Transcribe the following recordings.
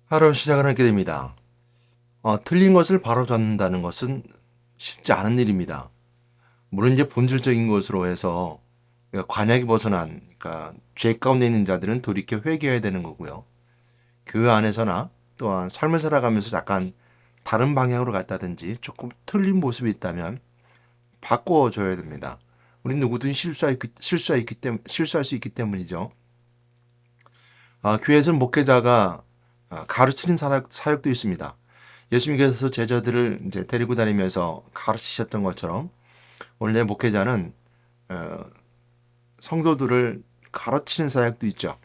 하루 시작을 하게 됩니다. 틀린 것을 바로잡는다는 것은 쉽지 않은 일입니다. 물론 이제 본질적인 것으로 해서 그러니까 관약이 벗어난 그러니까 죄 가운데 있는 자들은 돌이켜 회개해야 되는 거고요. 교회 안에서나 또한 삶을 살아가면서 약간 다른 방향으로 갔다든지 조금 틀린 모습이 있다면 바꿔줘야 됩니다. 우리 누구든 실수할 수 있기 때문이죠. 교회에서는 목회자가 가르치는 사역도 있습니다. 예수님께서 제자들을 이제 데리고 다니면서 가르치셨던 것처럼 원래 목회자는 어, 성도들을 가르치는 사역도 있죠.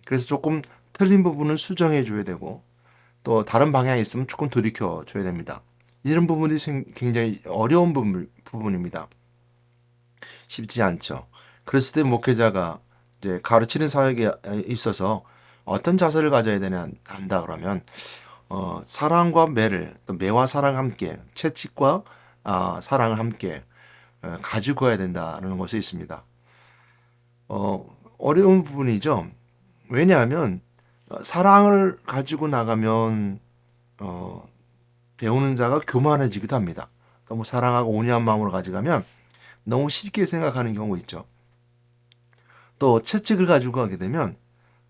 그래서 조금 틀린 부분은 수정해 줘야 되고 또 다른 방향이 있으면 조금 돌이켜 줘야 됩니다. 이런 부분이 굉장히 어려운 부분입니다. 쉽지 않죠. 그랬을 때 목회자가 이제 가르치는 사역에 있어서 어떤 자세를 가져야 되냐 한다 그러면 사랑과 매를 또 매와 사랑 함께 채찍과 사랑을 함께 가지고 가야 된다는 것이 있습니다. 어려운 부분이죠. 왜냐하면 사랑을 가지고 나가면 어, 배우는 자가 교만해지기도 합니다. 너무 사랑하고 온유한 마음으로 가져가면 너무 쉽게 생각하는 경우 있죠. 또 채찍을 가지고 가게 되면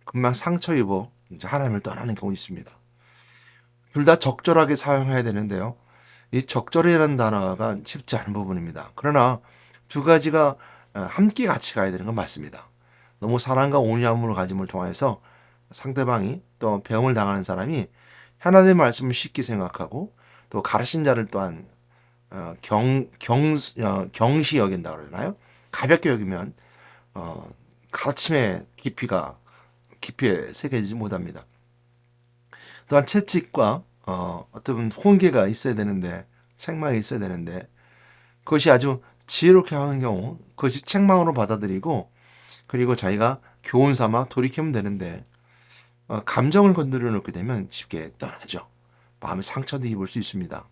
금방 상처 입어 이제 하나님을 떠나는 경우 있습니다. 둘 다 적절하게 사용해야 되는데요. 이 적절이라는 단어가 쉽지 않은 부분입니다. 그러나 두 가지가 함께 같이 가야 되는 건 맞습니다. 너무 사랑과 온유함을 가짐을 통해서 상대방이 또 배움을 당하는 사람이 하나님의 말씀을 쉽게 생각하고 또 가르친 자를 또한 경시 여긴다 그러나요? 가볍게 여기면 어, 가르침의 깊이에 새겨지지 못합니다. 또한 채찍과 어떤 훈계가 있어야 되는데 책망이 있어야 되는데 그것이 아주 지혜롭게 하는 경우 그것이 책망으로 받아들이고 그리고 자기가 교훈 삼아 돌이키면 되는데 감정을 건드려 놓게 되면 쉽게 떠나죠. 마음의 상처도 입을 수 있습니다.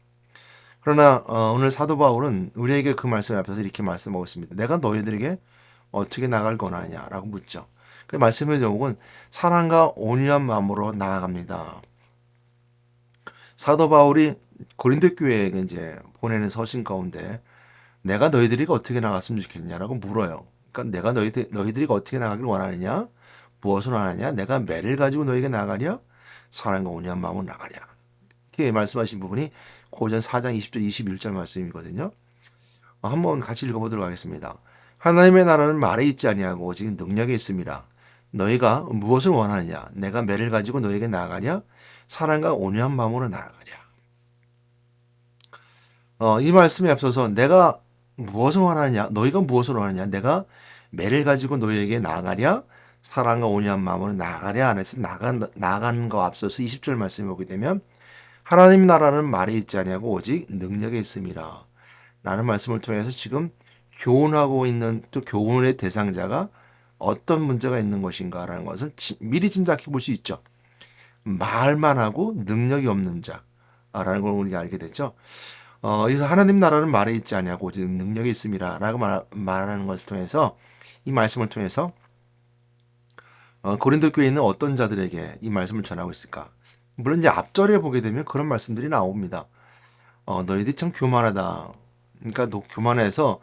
그러나 오늘 사도 바울은 우리에게 그 말씀 앞에서 이렇게 말씀하고 있습니다. 내가 너희들에게 어떻게 나갈 권하냐라고 묻죠. 그 말씀의 제목은 사랑과 온유한 마음으로 나아갑니다. 사도 바울이 고린도 교회에 이제 보내는 서신 가운데 내가 너희들이 어떻게 나갔으면 좋겠냐라고 물어요. 그러니까 내가 너희들이 어떻게 나가길 원하느냐? 무엇을 원하냐? 내가 매를 가지고 너에게 나가랴? 사랑과 온유한 마음으로 나가랴? 이렇게 말씀하신 부분이 고전 4장 20절 21절 말씀이거든요. 한번 같이 읽어보도록 하겠습니다. 하나님의 나라는 말에 있지 아니하고 오직 능력에 있습니다. 너희가 무엇을 원하느냐? 내가 매를 가지고 너에게 나가랴? 사랑과 온유한 마음으로 나아가랴. 이 말씀에 앞서서 내가 무엇을 원하느냐? 너희가 무엇을 원하느냐? 내가 매를 가지고 너희에게 나아가랴? 사랑과 온유한 마음으로 나아가랴? 안에서 나가는 거 앞서서 20절 말씀이 오게 되면 하나님 나라는 말에 있지 아니하고 오직 능력에 있음이라. 라는 말씀을 통해서 지금 교훈하고 있는 또 교훈의 대상자가 어떤 문제가 있는 것인가라는 것을 미리 짐작해 볼 수 있죠. 말만 하고 능력이 없는 자라는 걸 우리가 알게 되죠. 여기서 하나님 나라는 말에 있지 아니하고 오직 능력이 있음이라 라고 말하는 것을 통해서 이 말씀을 통해서 고린도 교회에 있는 어떤 자들에게 이 말씀을 전하고 있을까? 물론 이제 앞절에 보게 되면 그런 말씀들이 나옵니다. 너희들이 참 교만하다. 그러니까 너 교만해서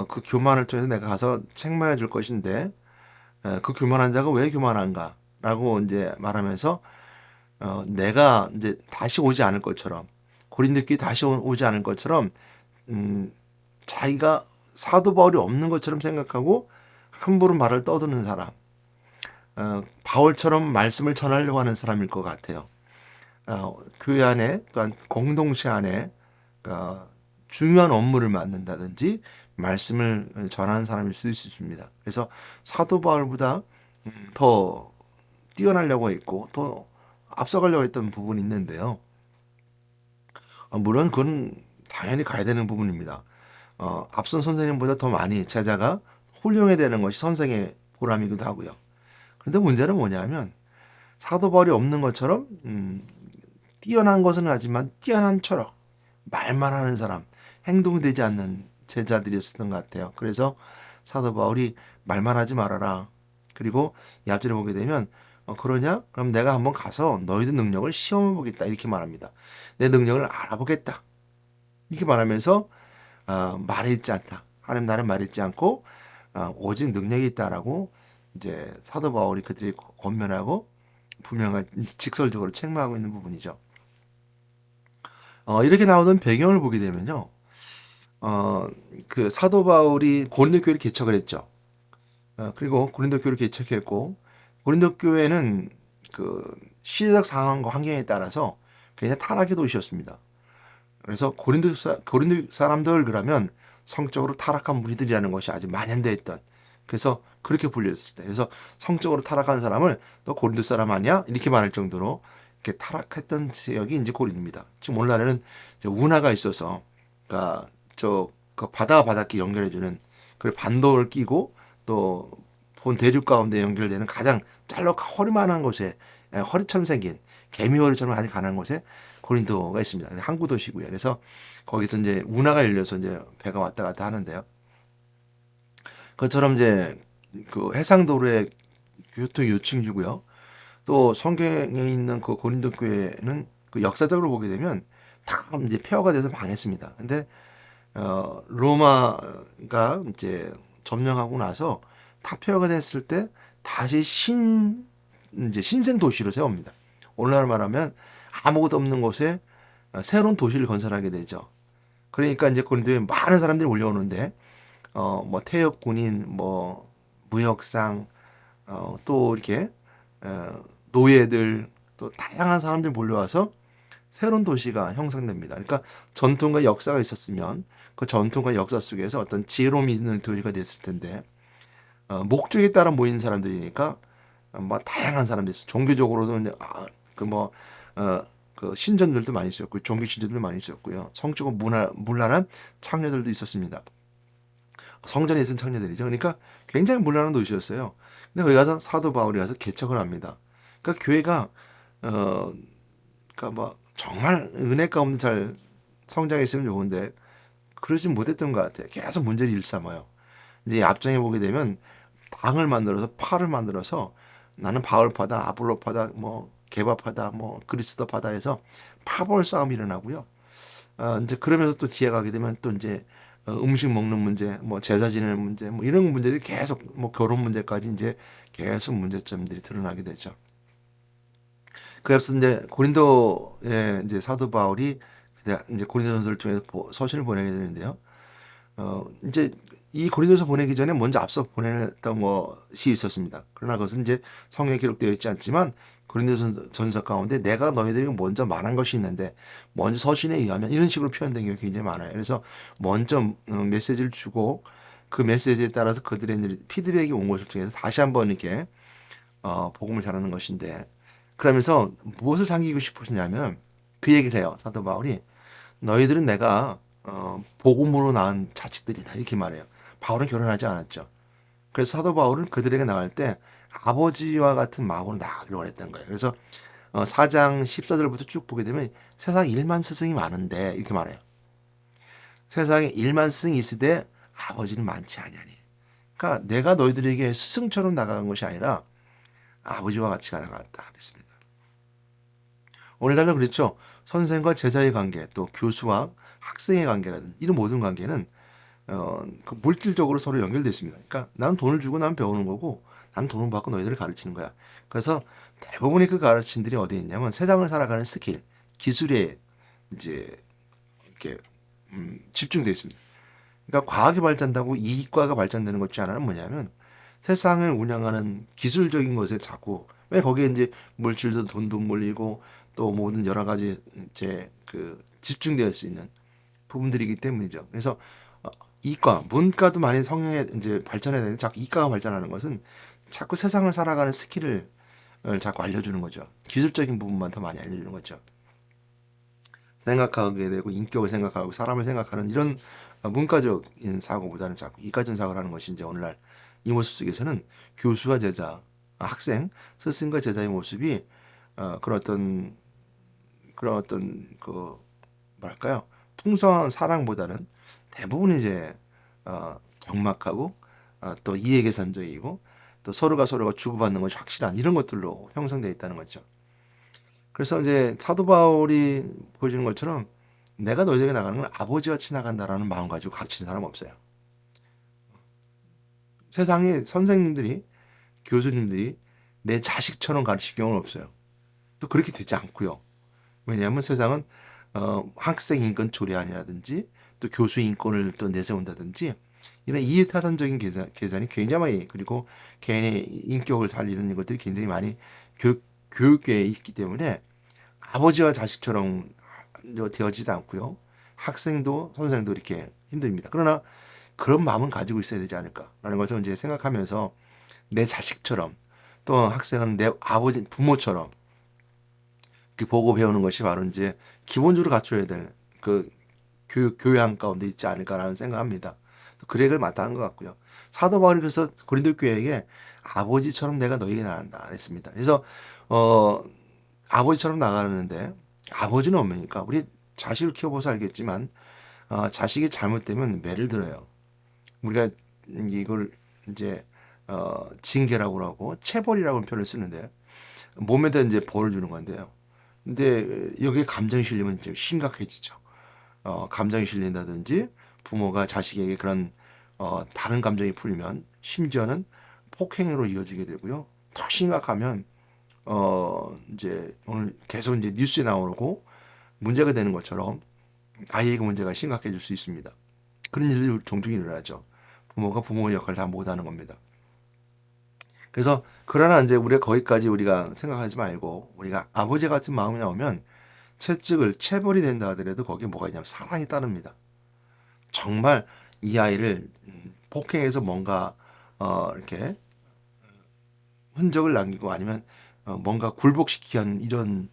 그 교만을 통해서 내가 가서 책망해 줄 것인데 그 교만한 자가 왜 교만한가? 라고 이제 말하면서 내가 이제 다시 오지 않을 것처럼 고린도끼리 다시 오지 않을 것처럼 음, 자기가 사도 바울이 없는 것처럼 생각하고 함부로 말을 떠드는 사람 바울처럼 말씀을 전하려고 하는 사람일 것 같아요. 교회 안에 또한 공동체 안에 중요한 업무를 맡는다든지 말씀을 전하는 사람일 수도 있습니다. 그래서 사도 바울보다 더 뛰어나려고 했고 더 앞서가려고 했던 부분이 있는데요. 물론 그건 당연히 가야 되는 부분입니다. 앞선 선생님보다 더 많이 제자가 훌륭해야 되는 것이 선생의 보람이기도 하고요. 그런데 문제는 뭐냐면 사도 바울이 없는 것처럼 뛰어난 것은 하지만 뛰어난 처럼 말만 하는 사람, 행동이 되지 않는 제자들이었던 것 같아요. 그래서 사도 바울이 말만 하지 말아라. 그리고 이 앞절에 보게 되면 그러냐? 그럼 내가 한번 가서 너희들 능력을 시험해 보겠다. 이렇게 말합니다. 내 능력을 알아보겠다. 이렇게 말하면서 말에 있지 않다. 하나님 나는 말에 있지 않고 오직 능력이 있다라고 이제 사도 바울이 그들이 권면하고 분명한 직설적으로 책망하고 있는 부분이죠. 이렇게 나오는 배경을 보게 되면요. 어, 그 사도 바울이 고린도 교회를 개척을 했죠. 그리고 고린도 교회를 개척했고 고린도 교회는 그 시대적 상황과 환경에 따라서 굉장히 타락의 도시였습니다. 그래서 고린도 사람들 그러면 성적으로 타락한 무리들이라는 것이 아주 만연되어 있던 그래서 그렇게 불렸을 때 그래서 성적으로 타락한 사람을 너 고린도 사람 아니야? 이렇게 말할 정도로 이렇게 타락했던 지역이 이제 고린도입니다. 지금 오늘날에는 이제 운하가 있어서 그러니까 그 바다와 바닷길 연결해주는 그 반도를 끼고 또 본 대륙 가운데 연결되는 가장 허리만한 곳에 허리처럼 생긴 개미 허리처럼 아주 가난한 곳에 고린도가 있습니다. 항구 도시고요. 그래서 거기서 이제 운하가 열려서 이제 배가 왔다 갔다 하는데요. 그것처럼 이제 그 해상도로의 교통 요충지고요. 또 성경에 있는 그 고린도 교회는 그 역사적으로 보게 되면 다 이제 폐허가 돼서 망했습니다. 근데 로마가 이제 점령하고 나서 다 폐허가 됐을 때 다시 이제 신생 도시로 세웁니다. 오늘날 말하면 아무것도 없는 곳에 새로운 도시를 건설하게 되죠. 그러니까 이제 고린도에 많은 사람들이 몰려오는데 뭐 퇴역 군인, 뭐 무역상, 또 이렇게 노예들, 또 다양한 사람들이 몰려와서 새로운 도시가 형성됩니다. 그러니까 전통과 역사가 있었으면 그 전통과 역사 속에서 어떤 지혜로움이 있는 도시가 됐을 텐데 목적에 따라 모인 사람들이니까 뭐 다양한 사람들이 있어요. 종교적으로도 이제 그뭐 그 신전들도 많이 있었고 종교 신전들도 많이 있었고요. 성적으로 문란한 창녀들도 있었습니다. 성전에 있은 창녀들이죠. 그러니까 굉장히 문란한 도시였어요. 근데 거기 가서 사도 바울이 가서 개척을 합니다. 그러니까 교회가 어 그러니까 뭐 정말 은혜 가운데 잘 성장했으면 좋은데 그러지 못했던 것 같아요. 계속 문제를 일삼아요. 이제 앞장에 보게 되면 당을 만들어서 파를 만들어서 나는 바울파다, 아볼로파다, 뭐 개바파다, 뭐 그리스도파다 해서 파벌 싸움이 일어나고요. 이제 그러면서 또 뒤에 가게 되면 또 이제 음식 먹는 문제, 뭐 제사 지내는 문제, 뭐 이런 문제들이 계속 뭐 결혼 문제까지 이제 계속 문제점들이 드러나게 되죠. 그래서 이제 고린도에 이제 사도 바울이 이제 고린도전서를 통해서 서신을 보내게 되는데요. 이제 이 고린도서 보내기 전에 먼저 앞서 보냈던 것이 있었습니다. 그러나 그것은 이제 성경에 기록되어 있지 않지만 고린도전서 가운데 내가 너희들에게 먼저 말한 것이 있는데 먼저 서신에 의하면 이런 식으로 표현된 경우가 굉장히 많아요. 그래서 먼저 메시지를 주고 그 메시지에 따라서 그들의 이제 피드백이 온 것을 통해서 다시 한번 이렇게 복음을 전하는 것인데 그러면서 무엇을 상기고 싶으시냐면 그 얘기를 해요. 사도 바울이 너희들은 내가 복음으로 낳은 자식들이다 이렇게 말해요. 바울은 결혼하지 않았죠. 그래서 사도 바울은 그들에게 나갈 때 아버지와 같은 마음으로 나가기를 원했던 거예요. 그래서 4장 14절부터 쭉 보게 되면 세상에 1만 스승이 많은데 이렇게 말해요. 세상에 1만 스승이 있으되 아버지는 많지 아니하니. 그러니까 내가 너희들에게 스승처럼 나간 것이 아니라 아버지와 같이 나갔다 그랬습니다. 오늘날은 그렇죠. 선생과 제자의 관계, 또 교수와 학생의 관계라든 이런 모든 관계는 그 물질적으로 서로 연결되어 있습니다. 그러니까 나는 돈을 주고 난 배우는 거고 나는 돈을 받고 너희들을 가르치는 거야. 그래서 대부분의 그 가르침들이 어디에 있냐면 세상을 살아가는 스킬, 기술에 이제 이렇게 집중되어 있습니다. 그러니까 과학이 발전한다고 이과가 발전되는 것지 않아는 뭐냐면 세상을 운영하는 기술적인 것에 자꾸 왜 거기에 이제 물질도 돈도 몰리고 또 모든 여러 가지 이제 그 집중될 수 있는 부분들이기 때문이죠. 그래서 이과, 문과도 많이 성형에 이제 발전해야 되는데 자꾸 이과가 발전하는 것은 자꾸 세상을 살아가는 스킬을 자꾸 알려주는 거죠. 기술적인 부분만 더 많이 알려주는 거죠. 생각하게 되고 인격을 생각하고 사람을 생각하는 이런 문과적인 사고보다는 자꾸 이과적인 사고를 하는 것이 이제 오늘날 이 모습 속에서는 교수와 제자, 학생, 스승과 제자의 모습이 그런 어떤 뭐랄까요 풍성한 사랑보다는 대부분 이제 경막하고 또 이해계산적이고 또 서로가 주고받는 것이 확실한 이런 것들로 형성되어 있다는 거죠. 그래서 이제 사도 바울이 보여주는 것처럼 내가 너희에게 나가는 건 아버지같이 나간다라는 마음 가지고 가르치는 사람 없어요. 세상에 선생님들이, 교수님들이 내 자식처럼 가르칠 경우는 없어요. 또 그렇게 되지 않고요. 왜냐하면 세상은 학생 인권 조례안이라든지 또 교수 인권을 또 내세운다든지 이런 이해타산적인 계산이 굉장히 많이, 그리고 개인의 인격을 살리는 것들이 굉장히 많이 교육계에 있기 때문에 아버지와 자식처럼 되어지지 않고요. 학생도 선생도 이렇게 힘듭니다. 그러나 그런 마음은 가지고 있어야 되지 않을까라는 것을 이제 생각하면서 내 자식처럼, 또 학생은 내 아버지 부모처럼 이렇게 보고 배우는 것이 바로 이제 기본적으로 갖춰야 될 그 교양 가운데 있지 않을까라는 생각합니다. 그래가 마땅한 것 같고요. 사도 바울이 그래서 고린도 교회에게 아버지처럼 내가 너희에게 나간다 했습니다. 그래서 아버지처럼 나가는데 아버지는 없으니까 우리 자식을 키워봐서 알겠지만 자식이 잘못되면 매를 들어요. 우리가 이걸 이제 징계라고 하고 체벌이라고 표현을 쓰는데 몸에다 이제 벌을 주는 건데요. 근데 여기에 감정이 실리면 좀 심각해지죠. 감정이 실린다든지 부모가 자식에게 그런 다른 감정이 풀리면 심지어는 폭행으로 이어지게 되고요. 더 심각하면 이제 오늘 계속 이제 뉴스에 나오고 문제가 되는 것처럼 아이에게 문제가 심각해질 수 있습니다. 그런 일들이 종종 일어나죠. 부모가 부모의 역할을 다 못하는 겁니다. 그래서 그러나 이제 우리가 거기까지 우리가 생각하지 말고 우리가 아버지 같은 마음이 나오면 채찍을 체벌이 된다 하더라도 거기에 뭐가 있냐면 사랑이 따릅니다. 정말 이 아이를 폭행해서 뭔가 이렇게 흔적을 남기고 아니면 뭔가 굴복시키기 위한 이런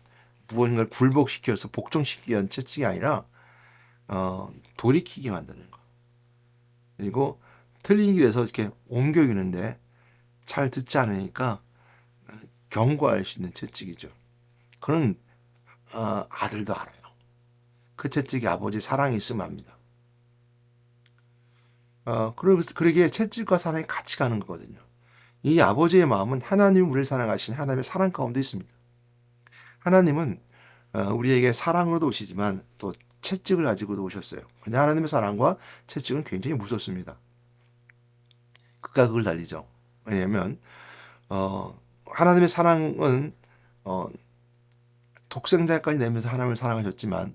무언가를 굴복시켜서 복종시키기 위한 채찍이 아니라 돌이키게 만드는 거. 그리고 틀린 길에서 이렇게 옮겨주는데 잘 듣지 않으니까 경고할 수 있는 채찍이죠. 그런 아들도 알아요. 그 채찍이 아버지 사랑이 있으면 합니다. 그러기에 채찍과 사랑이 같이 가는 거거든요. 이 아버지의 마음은 하나님 우리를 사랑하신 하나님의 사랑 가운데 있습니다. 하나님은 우리에게 사랑으로도 오시지만 또 채찍을 가지고도 오셨어요. 근데 하나님의 사랑과 채찍은 굉장히 무섭습니다. 극과 극을 달리죠. 왜냐하면 하나님의 사랑은 독생자까지 내면서 하나님을 사랑하셨지만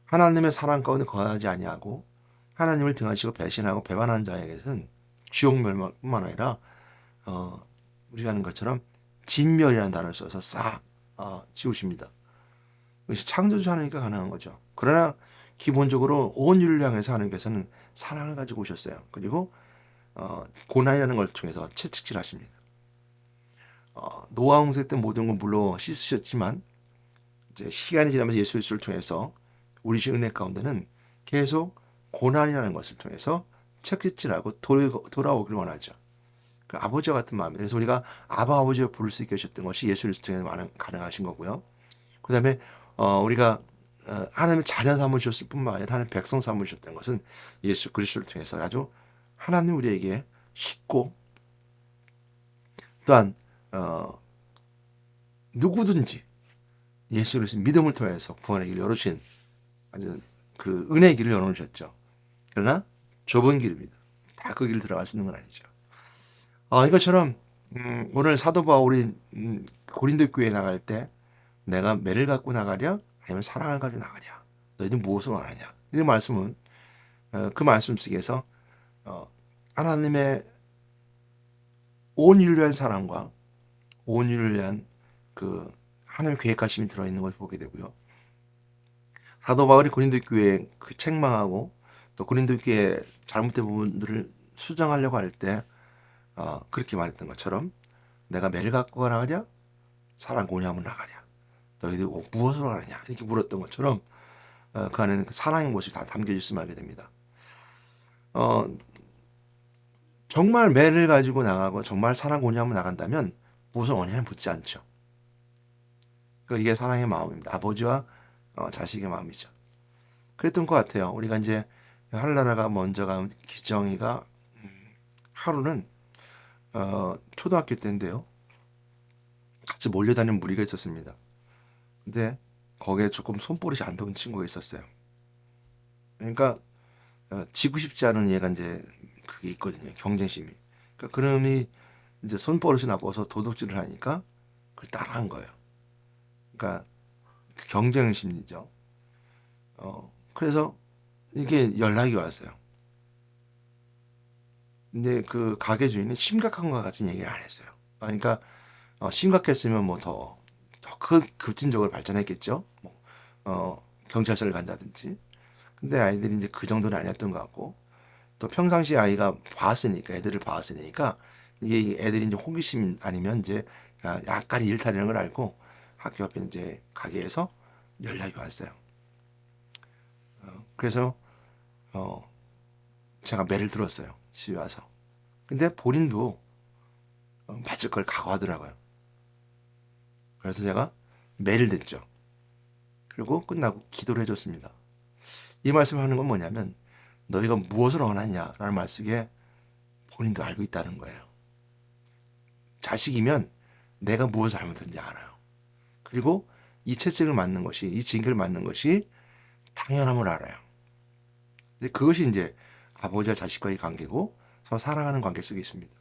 하나님의 사랑 가운데 거하지 아니하고 하나님을 등하시고 배신하고 배반한 자에게는 지옥 멸망뿐만 아니라 우리가 하는 것처럼 진멸이라는 단어를 써서 싹 지우십니다. 그것이 창조주 하나님께 가능한 거죠. 그러나 기본적으로 온 인류를 향해서 하나님께서는 사랑을 가지고 오셨어요. 그리고 고난이라는 걸 통해서 채찍질하십니다. 노아 홍수 때 모든 걸 물로 씻으셨지만 이제 시간이 지나면서 예수 그리스도를 통해서 우리 주 은혜 가운데는 계속 고난이라는 것을 통해서 채찍질하고 돌아오길 원하죠. 그 아버지와 같은 마음이에요. 그래서 우리가 아버지와 부를 수 있게 하셨던 것이 예수 그리스도 통해 가능하신 거고요. 그 다음에 우리가 하나님의 자녀 삼으셨을 뿐만 아니라 하나님의 백성 삼으셨던 것은 예수 그리스도를 통해서 아주 하나님 우리에게 쉽고 또한 누구든지 예수 그리스도 믿음을 통해서 구원의 길을 열어주신 아주 그 은혜의 길을 열어주셨죠. 그러나 좁은 길입니다. 다 그 길을 들어갈 수 있는 건 아니죠. 이것처럼 오늘 사도 바울이 고린도 교회에 나갈 때 내가 매를 갖고 나가랴 아니면 사랑을 가지고 나가랴 너희는 무엇을 원하냐 이 말씀은 그 말씀 속에서 하나님의 온 인류에 대한 사랑과 온 인류에 대한 그 하나님의 계획하심이 들어있는 것을 보게 되고요. 사도 바울이 고린도 교회에 그 책망하고 또 고린도 교회의 잘못된 부분들을 수정하려고 할 때 그렇게 말했던 것처럼 내가 매를 갖고 나가랴 사랑과 온유함을 나가랴 너희들 무엇을 원하냐 이렇게 물었던 것처럼 그 안에는 그 사랑의 모습이 다 담겨져 있음을 알게 됩니다. 정말 매를 가지고 나가고 정말 사랑 온유함을 나간다면 무엇을 원하냐는 묻지 않죠. 이게 사랑의 마음입니다. 아버지와 자식의 마음이죠. 그랬던 것 같아요. 우리가 이제 하늘나라가 먼저 간 기정이가 하루는 초등학교 때인데요. 같이 몰려다니는 무리가 있었습니다. 근데 거기에 조금 손버릇이 안 좋은 친구가 있었어요. 그러니까 지고 싶지 않은 얘가 이제 그게 있거든요. 경쟁심이. 그러니까 그놈이 이제 손버릇이 나빠서 도둑질을 하니까 그걸 따라한 거예요. 그러니까 그 경쟁 심리죠. 그래서 이게 연락이 왔어요. 근데 그 가게 주인은 심각한 것 같은 얘기를 안 했어요. 그러니까 심각했으면 뭐 더 큰 급진적으로 발전했겠죠. 뭐, 경찰서를 간다든지. 근데 아이들이 이제 그 정도는 아니었던 것 같고, 또 평상시 아이가 봤으니까, 애들을 봤으니까, 이게 애들이 이제 호기심 아니면 이제 약간의 일탈이라는 걸 알고 학교 앞에 이제 가게에서 연락이 왔어요. 그래서, 어, 제가 매를 들었어요. 집에 와서. 근데 본인도 맞을 걸 각오하더라고요. 그래서 제가 매를 댔죠. 그리고 끝나고 기도를 해줬습니다. 이 말씀을 하는 건 뭐냐면 너희가 무엇을 원하냐라는 말씀에 본인도 알고 있다는 거예요. 자식이면 내가 무엇을 잘못했는지 알아요. 그리고 이 채찍을 맞는 것이, 이 징계를 맞는 것이 당연함을 알아요. 근데 그것이 이제 아버지와 자식과의 관계고 서로 사랑하는 관계 속에 있습니다.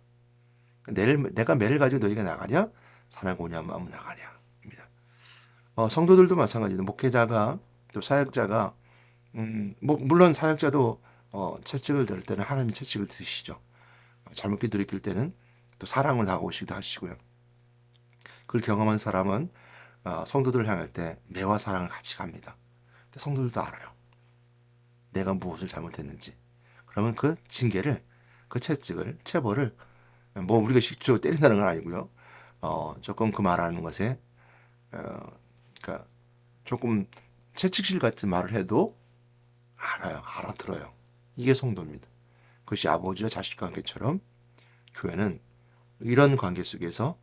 내가 매를 가지고 너희가 나가냐? 사나고 오냐 마음은 나가냐? 입니다. 성도들도 마찬가지입니다. 목회자가 또 사역자가 뭐 물론 사역자도 채찍을 들 때는 하나님 채찍을 드시죠. 잘못 기도를 때는 또 사랑을 다가오시기도 하시고요. 그걸 경험한 사람은 성도들을 향할 때 매와 사랑을 같이 갑니다. 근데 성도들도 알아요. 내가 무엇을 잘못했는지. 그러면 그 징계를, 그 채찍을, 체벌을 뭐 우리가 실제로 때린다는 건 아니고요. 조금 그 말하는 것에 그러니까 조금 채찍질 같은 말을 해도 알아요. 알아들어요. 이게 성도입니다. 그것이 아버지와 자식 관계처럼 교회는 이런 관계 속에서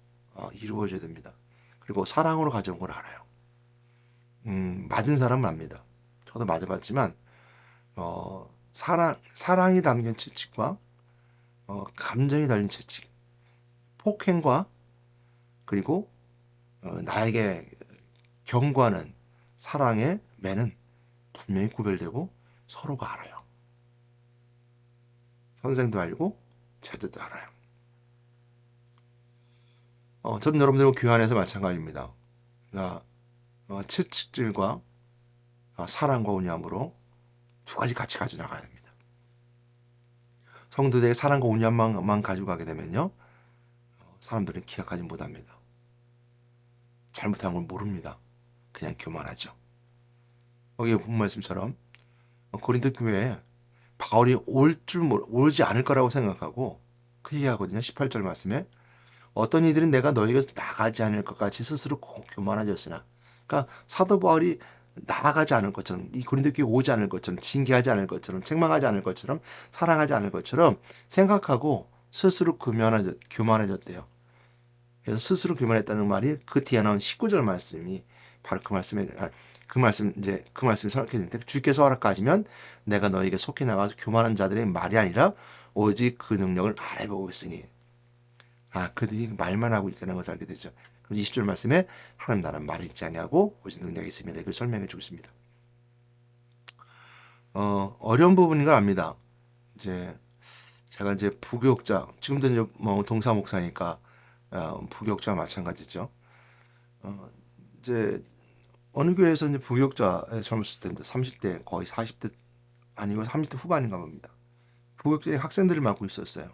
이루어져야 됩니다. 그리고 사랑으로 가져온 걸 알아요. 맞은 사람은 압니다. 저도 맞아봤지만 사랑이 담긴 채찍과 감정이 달린 채찍, 폭행과 그리고 나에게 경고하는 사랑의 매는 분명히 구별되고 서로가 알아요. 선생도 알고 제자도 알아요. 저는 여러분들 교회 안에서 마찬가지입니다. 그러니까 채찍질과 사랑과 온유함으로 두 가지 같이 가져 나가야 됩니다. 성도들에게 사랑과 온유함만 가지고 가게 되면요, 사람들은 기억하지 못합니다. 잘못한 걸 모릅니다. 그냥 교만하죠. 거기 본 말씀처럼 고린도 교회에 바울이 오지 않을 거라고 생각하고 그 얘기하거든요. 18절 말씀에 어떤 이들은 내가 너희에게서 나가지 않을 것 같이 스스로 교만하였으나, 그러니까 사도 바울이 나아가지 않을 것처럼, 이 고린도 교회 오지 않을 것처럼, 징계하지 않을 것처럼, 책망하지 않을 것처럼, 사랑하지 않을 것처럼 생각하고 스스로 교만해졌대요. 그래서 스스로 교만했다는 말이 그 뒤에 나온 19절 말씀이 바로 그 말씀에 그 말씀 설명했는데, 주께서 허락하시면 내가 너에게 속히 나가서 교만한 자들의 말이 아니라 오직 그 능력을 알아보고 있으니, 그들이 말만 하고 있다는 것을 알게 되죠. 그럼 20절 말씀에 하나님 나라는 말이 있지 아니하고 오직 능력이 있음이라 이걸 설명해 주고 있습니다. 어려운 부분인 걸 압니다. 이제 제가 이제 부교육자, 지금도 이제 뭐 동사 목사니까 부교육자와 마찬가지죠. 이제 어느 교회에서 이제 부교육자에 젊었을 때인데 30대 거의 40대 아니고 30대 후반인가 봅니다. 부교육자의 학생들을 맡고 있었어요.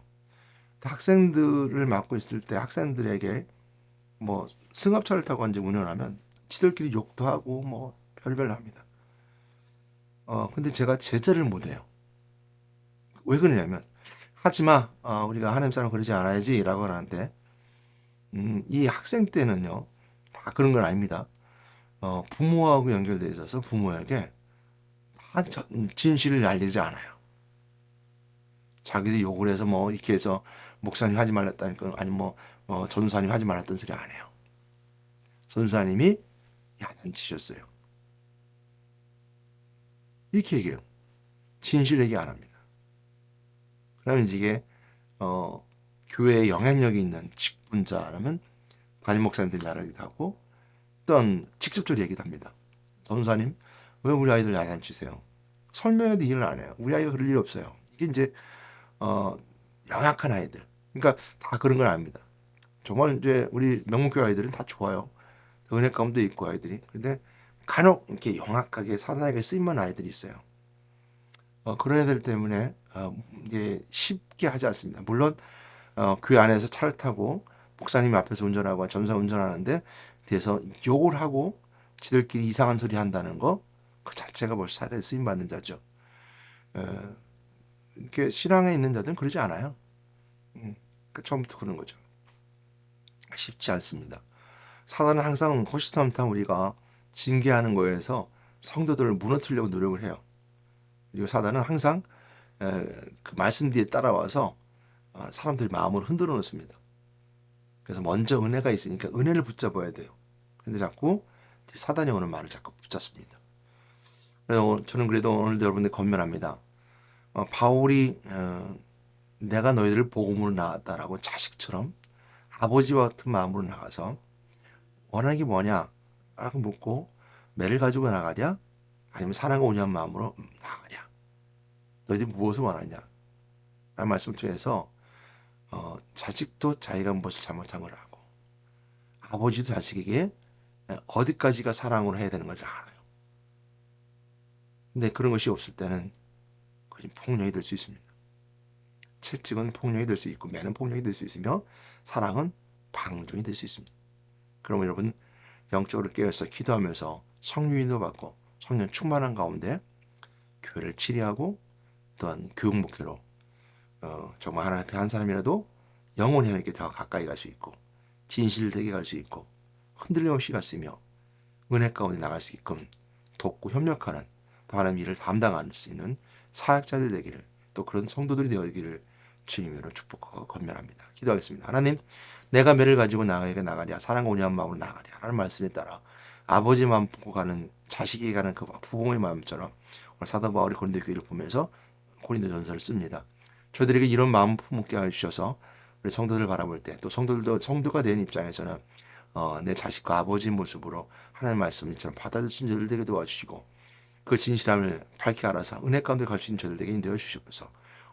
학생들을 맡고 있을 때 학생들에게 뭐 승합차를 타고 이제 운전하면 지들끼리 욕도 하고 뭐 별별 합니다. 근데 제가 제재를 못 해요. 왜 그러냐면 하지 마. 우리가 하나님 사람 그러지 않아야지라고 하는데 이 학생 때는요. 다 그런 건 아닙니다. 부모하고 연결되어 있어서 부모에게 다 진실을 알리지 않아요. 자기들이 욕을 해서 뭐 이렇게 해서 목사님 하지 말랬다니까 아니면 전사님 하지 말았던 소리 안 해요. 전사님이 야단치셨어요. 이렇게 얘기해요. 진실 얘기 안 합니다. 그러면 이게 교회에 영향력이 있는 직분자라면 담임 목사님들이 이야기도 하고 어떤 직접적으로 얘기도 합니다. 전사님 왜 우리 아이들 야단치세요? 설명해도 이해를 안 해요. 우리 아이가 그럴 일 없어요. 이게 이제 어, 영악한 아이들. 그러니까 다 그런 건 아닙니다. 정말 이제 우리 명문교회 아이들은 다 좋아요. 은혜 가운데 있고 아이들이. 근데 간혹 이렇게 영악하게 사단에게 쓰임만 아이들이 있어요. 그런 애들 때문에 이게 쉽게 하지 않습니다. 물론 교회 안에서 차를 타고 목사님 앞에서 운전하고 전사 운전하는데 뒤에서 욕을 하고 지들끼리 이상한 소리 한다는 거 그 자체가 벌써 사단에 쓰임 받는 자죠. 이렇게 신앙에 있는 자들은 그러지 않아요. 처음부터 그런 거죠. 쉽지 않습니다. 사단은 항상 호시탐탐 우리가 징계하는 거에서 성도들을 무너뜨리려고 노력을 해요. 그리고 사단은 항상 그 말씀 뒤에 따라와서 사람들의 마음을 흔들어 놓습니다. 그래서 먼저 은혜가 있으니까 은혜를 붙잡아야 돼요. 근데 자꾸 사단이 오는 말을 자꾸 붙잡습니다. 그래서 저는 그래도 오늘도 여러분들 건면합니다. 바울이 내가 너희들을 복음으로 나왔다라고 자식처럼 아버지와 같은 마음으로 나가서 원하는 게 뭐냐? 라고 묻고 매를 가지고 나가랴? 아니면 사랑과 온유한 마음으로 나가랴? 너희들이 무엇을 원하냐? 라는 말씀을 통해서 자식도 자기가 무엇을 잘못한 걸 알고 아버지도 자식에게 어디까지가 사랑으로 해야 되는 것을 알아요. 근데 그런 것이 없을 때는 그것이 폭력이 될 수 있습니다. 채찍은 폭력이 될 수 있고 매는 폭력이 될 수 있으며 사랑은 방종이 될 수 있습니다. 그럼 여러분 영적으로 깨어서 기도하면서 성령인도 받고 성령 충만한 가운데 교회를 치리하고 또한 교육 목회로 정말 하나님 앞에 한 사람이라도 영원히 하나님께 더 가까이 갈 수 있고 진실되게 갈 수 있고 흔들림 없이 갈 수 있며 은혜 가운데 나갈 수 있게끔 돕고 협력하는 또 하나님 일을 감당할 수 있는 사역자들 되기를 또 그런 성도들이 되어지기를 주님으로 축복하고 건면합니다. 기도하겠습니다. 하나님 내가 매를 가지고 나가랴 사랑과 온유한 마음으로 나가랴 라는 말씀에 따라 아버지 마음 품고 가는 자식이 가는 그 부모의 마음처럼 오늘 사도 바울이 고린도 교회를 보면서 고린도 전서를 씁니다. 저희들에게 이런 마음 품게 해주셔서 우리 성도들 바라볼 때 또 성도들도 성도가 된 입장에서는 내 자식과 아버지 모습으로 하나님의 말씀처럼 받아들일 수 있는 저들 되게 도와주시고 그 진실함을 밝히 알아서 은혜 가운데 갈 수 있는 저들 되게 인도해 주시면서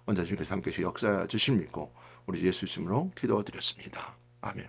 언제든지 함께 역사해 주실 믿고 우리 예수 이름으로 기도드렸습니다. 아멘.